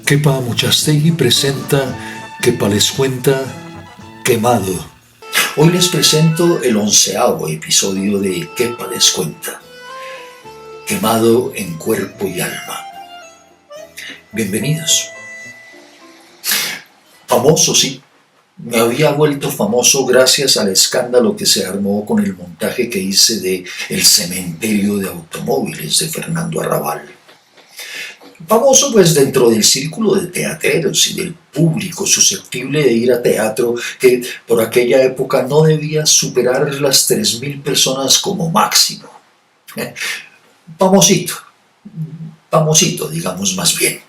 Kepa Muchastegui presenta Kepa les cuenta Quemado. Hoy les presento el 11º episodio de Kepa les cuenta, Quemado en cuerpo y alma. Bienvenidos. Famoso, sí. Me había vuelto famoso gracias al escándalo que se armó con el montaje que hice de El cementerio de automóviles de Fernando Arrabal. Famoso pues dentro del círculo de teatreros y del público susceptible de ir a teatro, que por aquella época no debía superar las 3.000 personas como máximo. Famosito, famosito digamos más bien.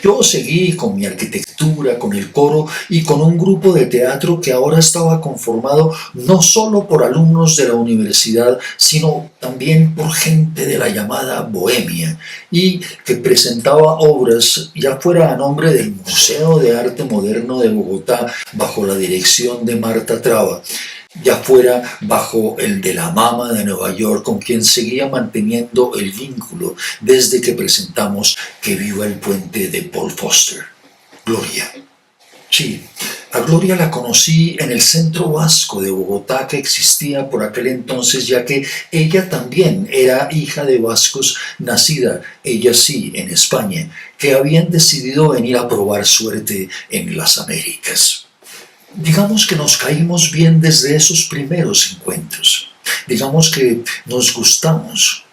Yo seguí con mi arquitectura, con el coro y con un grupo de teatro que ahora estaba conformado no solo por alumnos de la universidad, sino también por gente de la llamada bohemia y que presentaba obras ya fuera a nombre del Museo de Arte Moderno de Bogotá bajo la dirección de Marta Traba, ya fuera bajo el de la Mama de Nueva York, con quien seguía manteniendo el vínculo desde que presentamos Que viva el puente de Paul Foster. Gloria. Sí, a Gloria la conocí en el Centro Vasco de Bogotá que existía por aquel entonces, ya que ella también era hija de vascos, nacida, ella sí, en España, que habían decidido venir a probar suerte en las Américas. Digamos que nos caímos bien desde esos primeros encuentros. Digamos que nos gustamos.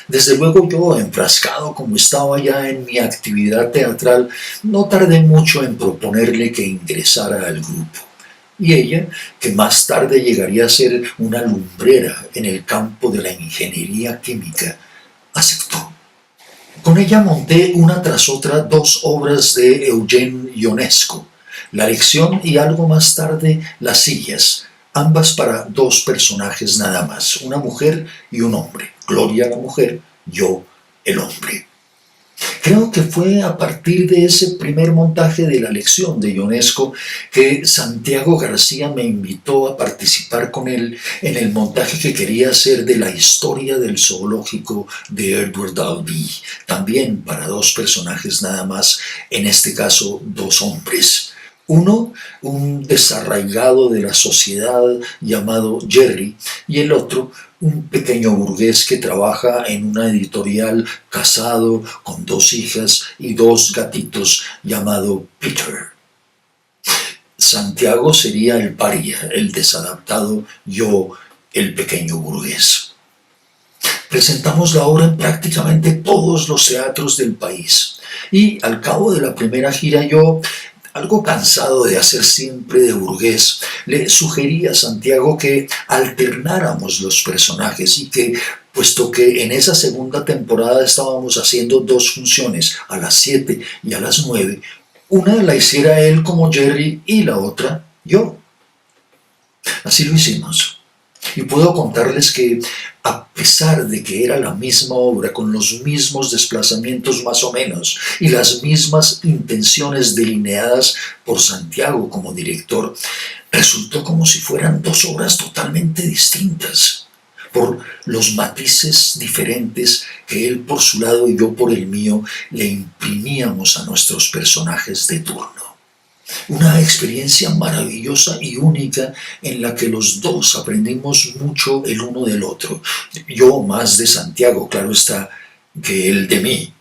Desde luego yo, enfrascado como estaba ya en mi actividad teatral, no tardé mucho en proponerle que ingresara al grupo. Y ella, que más tarde llegaría a ser una lumbrera en el campo de la ingeniería química, aceptó. Con ella monté una tras otra 2 obras de Eugene Ionesco, La lección y algo más tarde Las sillas, ambas para 2 personajes nada más, una mujer y un hombre, Gloria la mujer, yo el hombre. Creo que fue a partir de ese primer montaje de La lección de Ionesco que Santiago García me invitó a participar con él en el montaje que quería hacer de la historia del zoológico de Edward Albee, también para 2 personajes nada más, en este caso 2 hombres. Uno, un desarraigado de la sociedad llamado Jerry, y el otro, un pequeño burgués que trabaja en una editorial, casado, con 2 hijas y 2 gatitos, llamado Peter. Santiago sería el paria, el desadaptado, yo el pequeño burgués. Presentamos la obra en prácticamente todos los teatros del país, y al cabo de la primera gira yo, algo cansado de hacer siempre de burgués, le sugerí a Santiago que alternáramos los personajes y que, puesto que en esa segunda temporada estábamos haciendo 2 funciones, a las 7 y a las 9, una la hiciera él como Jerry y la otra yo. Así lo hicimos. Y puedo contarles que, a pesar de que era la misma obra, con los mismos desplazamientos más o menos y las mismas intenciones delineadas por Santiago como director, resultó como si fueran 2 obras totalmente distintas, por los matices diferentes que él por su lado y yo por el mío le imprimíamos a nuestros personajes de turno. Una experiencia maravillosa y única en la que los 2 aprendimos mucho el uno del otro. Yo más de Santiago, claro está, que él de mí.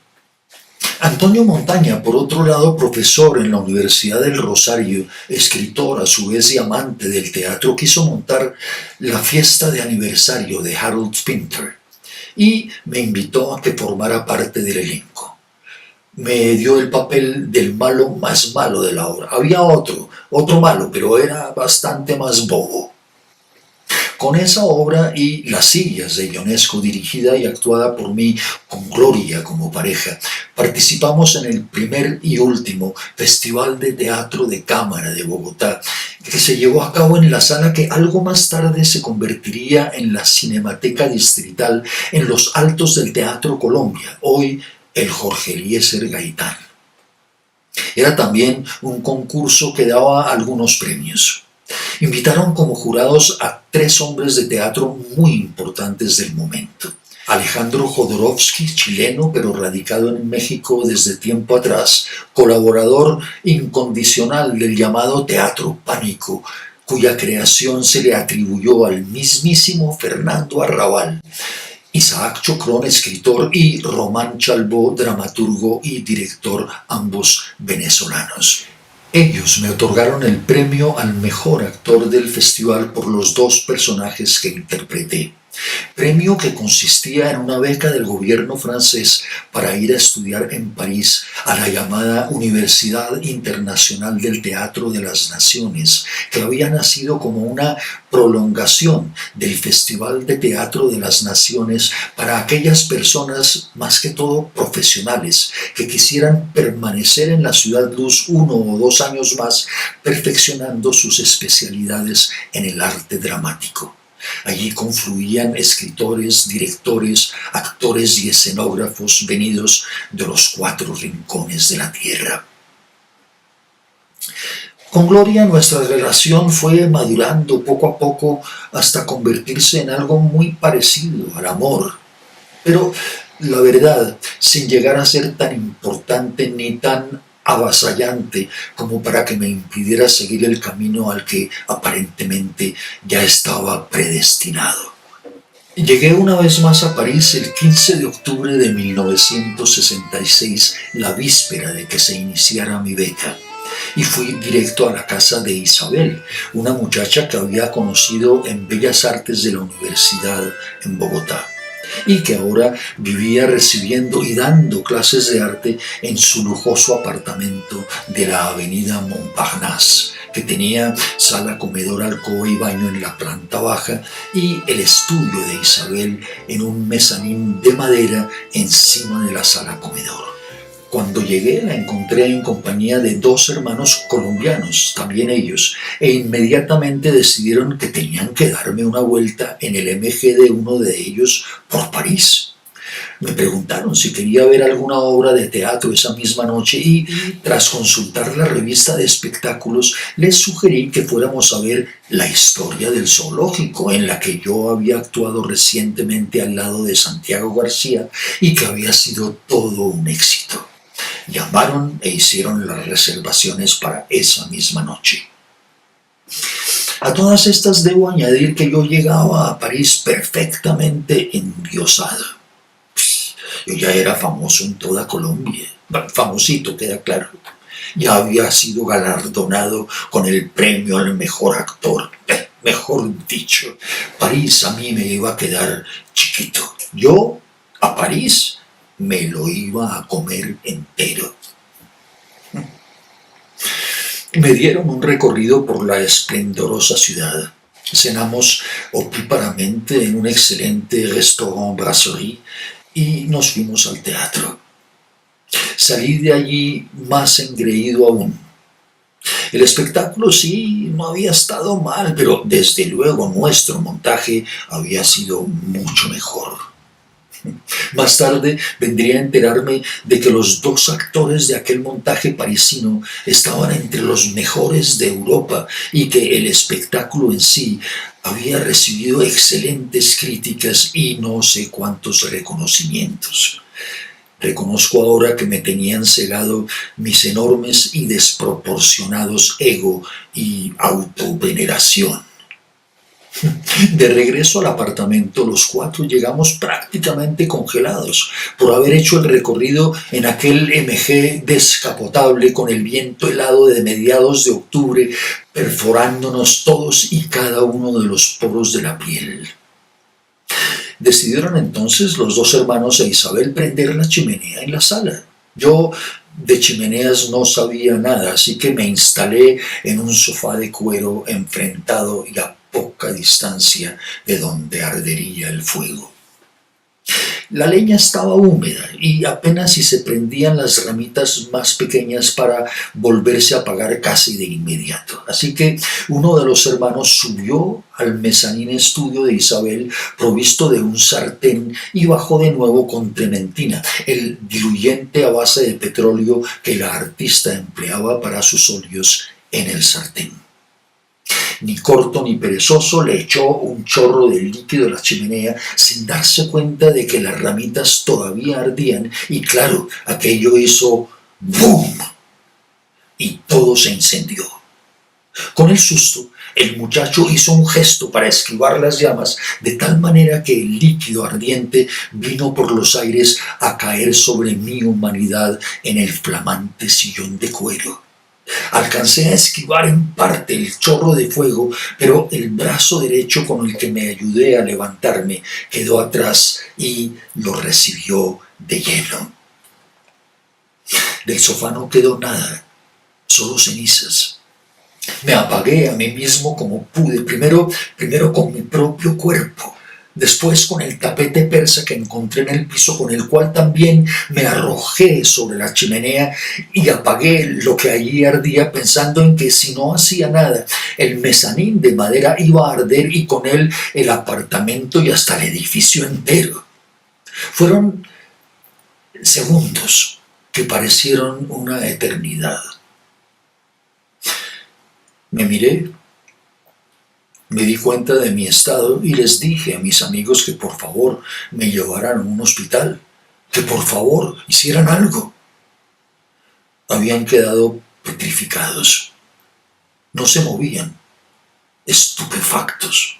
Antonio Montaña, por otro lado, profesor en la Universidad del Rosario, escritor a su vez y amante del teatro, quiso montar la fiesta de aniversario de Harold Pinter y me invitó a que formara parte del elenco. Me dio el papel del malo más malo de la obra. Había otro malo, pero era bastante más bobo. Con esa obra y Las sillas de Ionesco, dirigida y actuada por mí con Gloria como pareja, participamos en el primer y último Festival de Teatro de Cámara de Bogotá, que se llevó a cabo en la sala que algo más tarde se convertiría en la Cinemateca Distrital en los altos del Teatro Colombia, hoy el Jorge Eliezer Gaitán. Era también un concurso que daba algunos premios. Invitaron como jurados a 3 hombres de teatro muy importantes del momento. Alejandro Jodorowsky, chileno pero radicado en México desde tiempo atrás, colaborador incondicional del llamado Teatro Pánico, cuya creación se le atribuyó al mismísimo Fernando Arrabal. Isaac Chocrón, escritor, y Román Chalbó, dramaturgo y director, ambos venezolanos. Ellos me otorgaron el premio al mejor actor del festival por los dos personajes que interpreté. Premio que consistía en una beca del gobierno francés para ir a estudiar en París a la llamada Universidad Internacional del Teatro de las Naciones, que había nacido como una prolongación del Festival de Teatro de las Naciones para aquellas personas, más que todo profesionales, que quisieran permanecer en la Ciudad Luz 1 o 2 años más, perfeccionando sus especialidades en el arte dramático. Allí confluían escritores, directores, actores y escenógrafos venidos de los 4 rincones de la tierra. Con Gloria nuestra relación fue madurando poco a poco hasta convertirse en algo muy parecido al amor. Pero la verdad, sin llegar a ser tan importante ni tan avasallante como para que me impidiera seguir el camino al que aparentemente ya estaba predestinado. Llegué una vez más a París el 15 de octubre de 1966, la víspera de que se iniciara mi beca, y fui directo a la casa de Isabel, una muchacha que había conocido en Bellas Artes de la Universidad en Bogotá, y que ahora vivía recibiendo y dando clases de arte en su lujoso apartamento de la avenida Montparnasse, que tenía sala, comedor, alcoba y baño en la planta baja y el estudio de Isabel en un mezanín de madera encima de la sala comedor. Cuando llegué la encontré en compañía de 2 hermanos colombianos, también ellos, e inmediatamente decidieron que tenían que darme una vuelta en el MG de uno de ellos por París. Me preguntaron si quería ver alguna obra de teatro esa misma noche y, tras consultar la revista de espectáculos, les sugerí que fuéramos a ver La historia del zoológico, en la que yo había actuado recientemente al lado de Santiago García y que había sido todo un éxito. Llamaron e hicieron las reservaciones para esa misma noche. A todas estas debo añadir que yo llegaba a París perfectamente endiosado. Yo ya era famoso en toda Colombia, famosito, queda claro. Ya había sido galardonado con el premio al mejor actor. Mejor dicho, París a mí me iba a quedar chiquito. Yo, a París, me lo iba a comer entero. Me dieron un recorrido por la esplendorosa ciudad. Cenamos opíparamente en un excelente restaurant brasserie y nos fuimos al teatro. Salí de allí más engreído aún. El espectáculo sí no había estado mal, pero desde luego nuestro montaje había sido mucho mejor. Más tarde vendría a enterarme de que los 2 actores de aquel montaje parisino estaban entre los mejores de Europa y que el espectáculo en sí había recibido excelentes críticas y no sé cuántos reconocimientos. Reconozco ahora que me tenían cegado mis enormes y desproporcionados ego y autoveneración. De regreso al apartamento, los 4 llegamos prácticamente congelados por haber hecho el recorrido en aquel MG descapotable con el viento helado de mediados de octubre perforándonos todos y cada uno de los poros de la piel. Decidieron entonces los 2 hermanos e Isabel prender la chimenea en la sala. Yo de chimeneas no sabía nada, así que me instalé en un sofá de cuero enfrentado y a poca distancia de donde ardería el fuego. La leña estaba húmeda y apenas si se prendían las ramitas más pequeñas para volverse a apagar casi de inmediato. Así que uno de los hermanos subió al mezanín estudio de Isabel provisto de un sartén y bajó de nuevo con trementina, el diluyente a base de petróleo que la artista empleaba para sus óleos en el sartén. Ni corto ni perezoso, le echó un chorro de líquido a la chimenea sin darse cuenta de que las ramitas todavía ardían y claro, aquello hizo ¡boom! Y todo se incendió. Con el susto, el muchacho hizo un gesto para esquivar las llamas, de tal manera que el líquido ardiente vino por los aires a caer sobre mi humanidad en el flamante sillón de cuero. Alcancé a esquivar en parte el chorro de fuego, pero el brazo derecho con el que me ayudé a levantarme quedó atrás y lo recibió de lleno. Del sofá no quedó nada, solo cenizas. Me apagué a mí mismo como pude, primero con mi propio cuerpo, después con el tapete persa que encontré en el piso, con el cual también me arrojé sobre la chimenea y apagué lo que allí ardía, pensando en que si no hacía nada, el mezanín de madera iba a arder y con él el apartamento y hasta el edificio entero. Fueron segundos que parecieron una eternidad. Me miré, me di cuenta de mi estado y les dije a mis amigos que por favor me llevaran a un hospital, que por favor hicieran algo. Habían quedado petrificados, no se movían, estupefactos.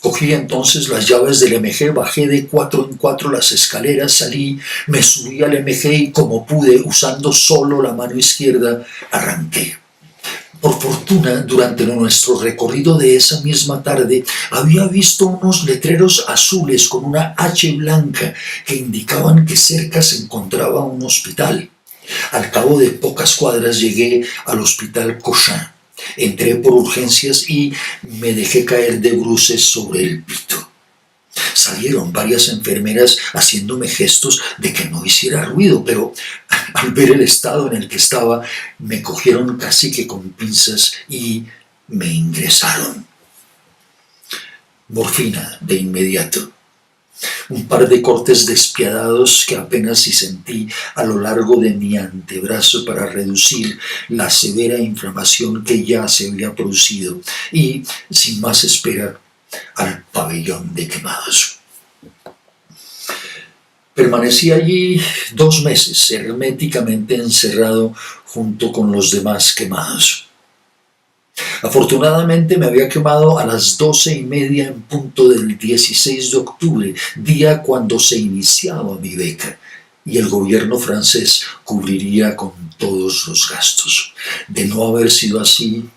Cogí entonces las llaves del MG, bajé de 4 en 4 las escaleras, salí, me subí al MG y como pude, usando solo la mano izquierda, arranqué. Por fortuna, durante nuestro recorrido de esa misma tarde, había visto unos letreros azules con una H blanca que indicaban que cerca se encontraba un hospital. Al cabo de pocas cuadras llegué al hospital Cochin. Entré por urgencias y me dejé caer de bruces sobre el pito. Salieron varias enfermeras haciéndome gestos de que no hiciera ruido, pero al ver el estado en el que estaba, me cogieron casi que con pinzas y me ingresaron. Morfina de inmediato. Un par de cortes despiadados que apenas si sentí a lo largo de mi antebrazo para reducir la severa inflamación que ya se había producido y, sin más espera, al pabellón de quemados. Permanecí allí 2 meses, herméticamente encerrado junto con los demás quemados. Afortunadamente me había quemado a las 12:30 en punto del 16 de octubre, día cuando se iniciaba mi beca, y el gobierno francés cubriría con todos los gastos. De no haber sido así...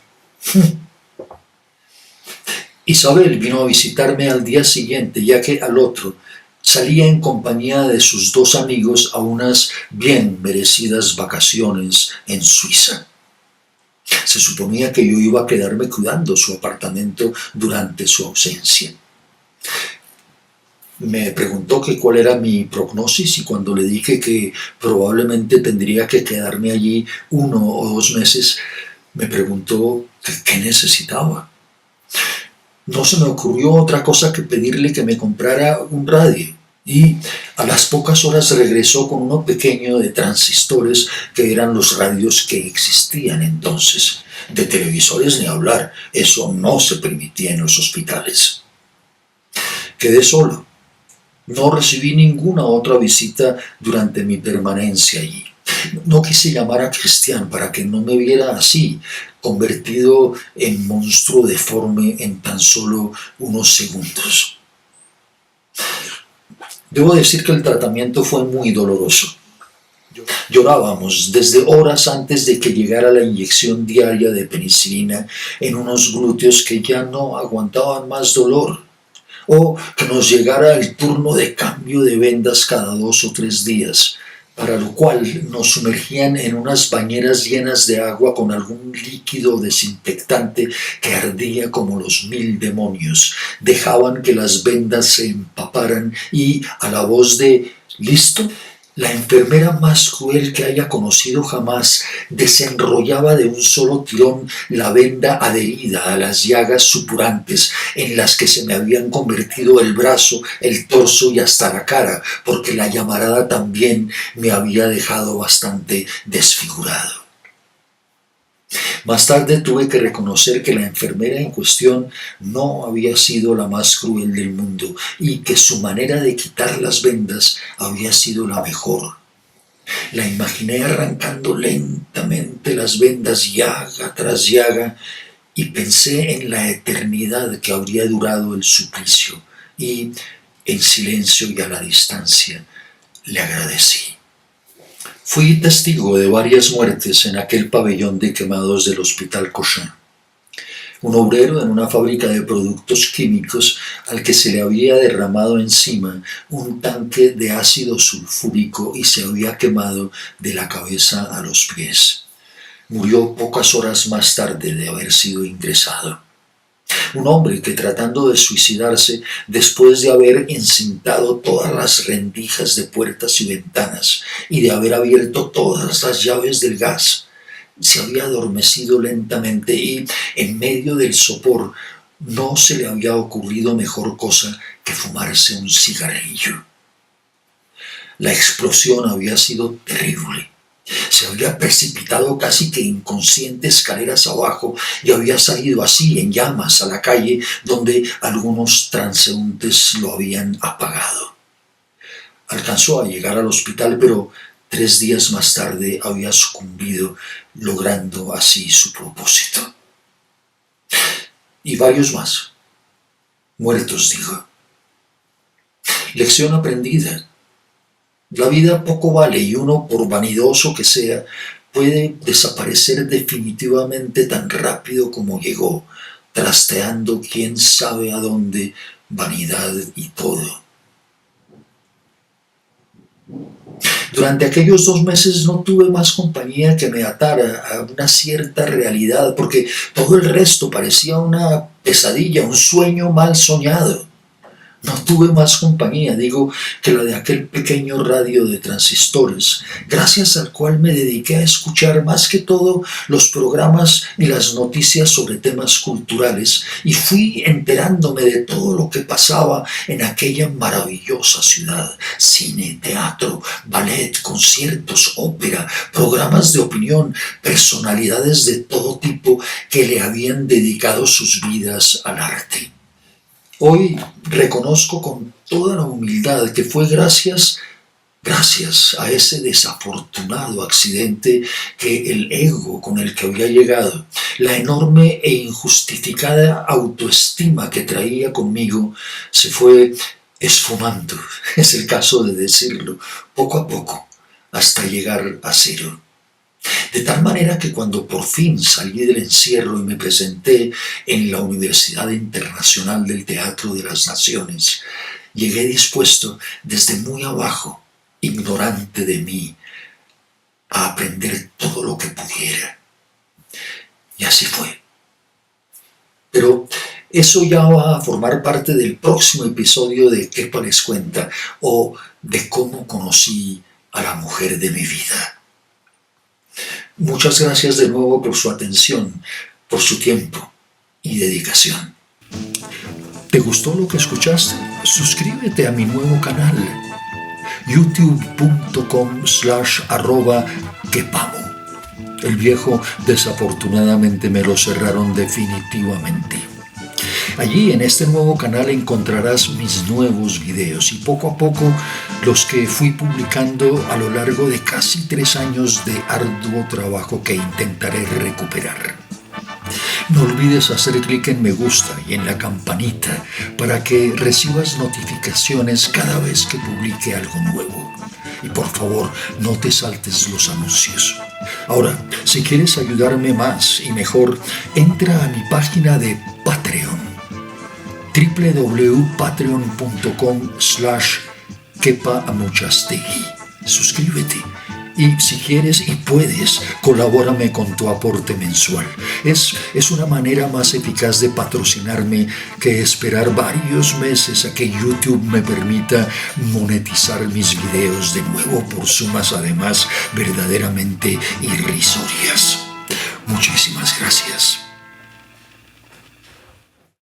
Isabel vino a visitarme al día siguiente, ya que al otro salía en compañía de sus 2 amigos a unas bien merecidas vacaciones en Suiza. Se suponía que yo iba a quedarme cuidando su apartamento durante su ausencia. Me preguntó que cuál era mi prognosis y cuando le dije que probablemente tendría que quedarme allí 1 o 2 meses, me preguntó que qué necesitaba. No se me ocurrió otra cosa que pedirle que me comprara un radio y a las pocas horas regresó con uno pequeño de transistores que eran los radios que existían entonces. De televisores ni hablar, eso no se permitía en los hospitales. Quedé solo. No recibí ninguna otra visita durante mi permanencia allí. No quise llamar a Cristian para que no me viera así, convertido en monstruo deforme en tan solo unos segundos. Debo decir que el tratamiento fue muy doloroso. Llorábamos desde horas antes de que llegara la inyección diaria de penicilina en unos glúteos que ya no aguantaban más dolor, o que nos llegara el turno de cambio de vendas cada 2 o 3 días, para lo cual nos sumergían en unas bañeras llenas de agua con algún líquido desinfectante que ardía como los 1000 demonios. Dejaban que las vendas se empaparan y, a la voz de «¿Listo?», la enfermera más cruel que haya conocido jamás desenrollaba de un solo tirón la venda adherida a las llagas supurantes en las que se me habían convertido el brazo, el torso y hasta la cara, porque la llamarada también me había dejado bastante desfigurado. Más tarde tuve que reconocer que la enfermera en cuestión no había sido la más cruel del mundo y que su manera de quitar las vendas había sido la mejor. La imaginé arrancando lentamente las vendas llaga tras llaga y pensé en la eternidad que habría durado el suplicio y, en silencio y a la distancia, le agradecí. Fui testigo de varias muertes en aquel pabellón de quemados del Hospital Cochin. Un obrero en una fábrica de productos químicos al que se le había derramado encima un tanque de ácido sulfúrico y se había quemado de la cabeza a los pies. Murió pocas horas más tarde de haber sido ingresado. Un hombre que, tratando de suicidarse después de haber encintado todas las rendijas de puertas y ventanas y de haber abierto todas las llaves del gas, se había adormecido lentamente y, en medio del sopor, no se le había ocurrido mejor cosa que fumarse un cigarrillo. La explosión había sido terrible. Se había precipitado casi que inconsciente escaleras abajo y había salido así en llamas a la calle donde algunos transeúntes lo habían apagado. Alcanzó a llegar al hospital, pero 3 días más tarde había sucumbido, logrando así su propósito. Y varios más, muertos, digo. Lección aprendida. La vida poco vale y uno, por vanidoso que sea, puede desaparecer definitivamente tan rápido como llegó, trasteando quién sabe a dónde, vanidad y todo. Durante aquellos 2 meses no tuve más compañía que me atara a una cierta realidad, porque todo el resto parecía una pesadilla, un sueño mal soñado. No tuve más compañía, digo, que la de aquel pequeño radio de transistores, gracias al cual me dediqué a escuchar más que todo los programas y las noticias sobre temas culturales y fui enterándome de todo lo que pasaba en aquella maravillosa ciudad: cine, teatro, ballet, conciertos, ópera, programas de opinión, personalidades de todo tipo que le habían dedicado sus vidas al arte. Hoy reconozco con toda la humildad que fue gracias a ese desafortunado accidente que el ego con el que había llegado, la enorme e injustificada autoestima que traía conmigo, se fue esfumando, es el caso de decirlo, poco a poco, hasta llegar a cero. De tal manera que cuando por fin salí del encierro y me presenté en la Universidad Internacional del Teatro de las Naciones, llegué dispuesto desde muy abajo, ignorante de mí, a aprender todo lo que pudiera. Y así fue. Pero eso ya va a formar parte del próximo episodio de Kepa les cuenta, o de cómo conocí a la mujer de mi vida. Muchas gracias de nuevo por su atención, por su tiempo y dedicación. ¿Te gustó lo que escuchaste? Suscríbete a mi nuevo canal, youtube.com/@quepamo. El viejo desafortunadamente me lo cerraron definitivamente. Allí en este nuevo canal encontrarás mis nuevos videos y poco a poco los que fui publicando a lo largo de casi 3 años de arduo trabajo que intentaré recuperar. No olvides hacer clic en me gusta y en la campanita para que recibas notificaciones cada vez que publique algo nuevo. Y por favor, no te saltes los anuncios. Ahora, si quieres ayudarme más y mejor, entra a mi página de Patreon, www.patreon.com/quepaamuchastegui. Suscríbete y si quieres y puedes, colabórame con tu aporte mensual. Es una manera más eficaz de patrocinarme que esperar varios meses a que YouTube me permita monetizar mis videos de nuevo por sumas además verdaderamente irrisorias. Muchísimas gracias.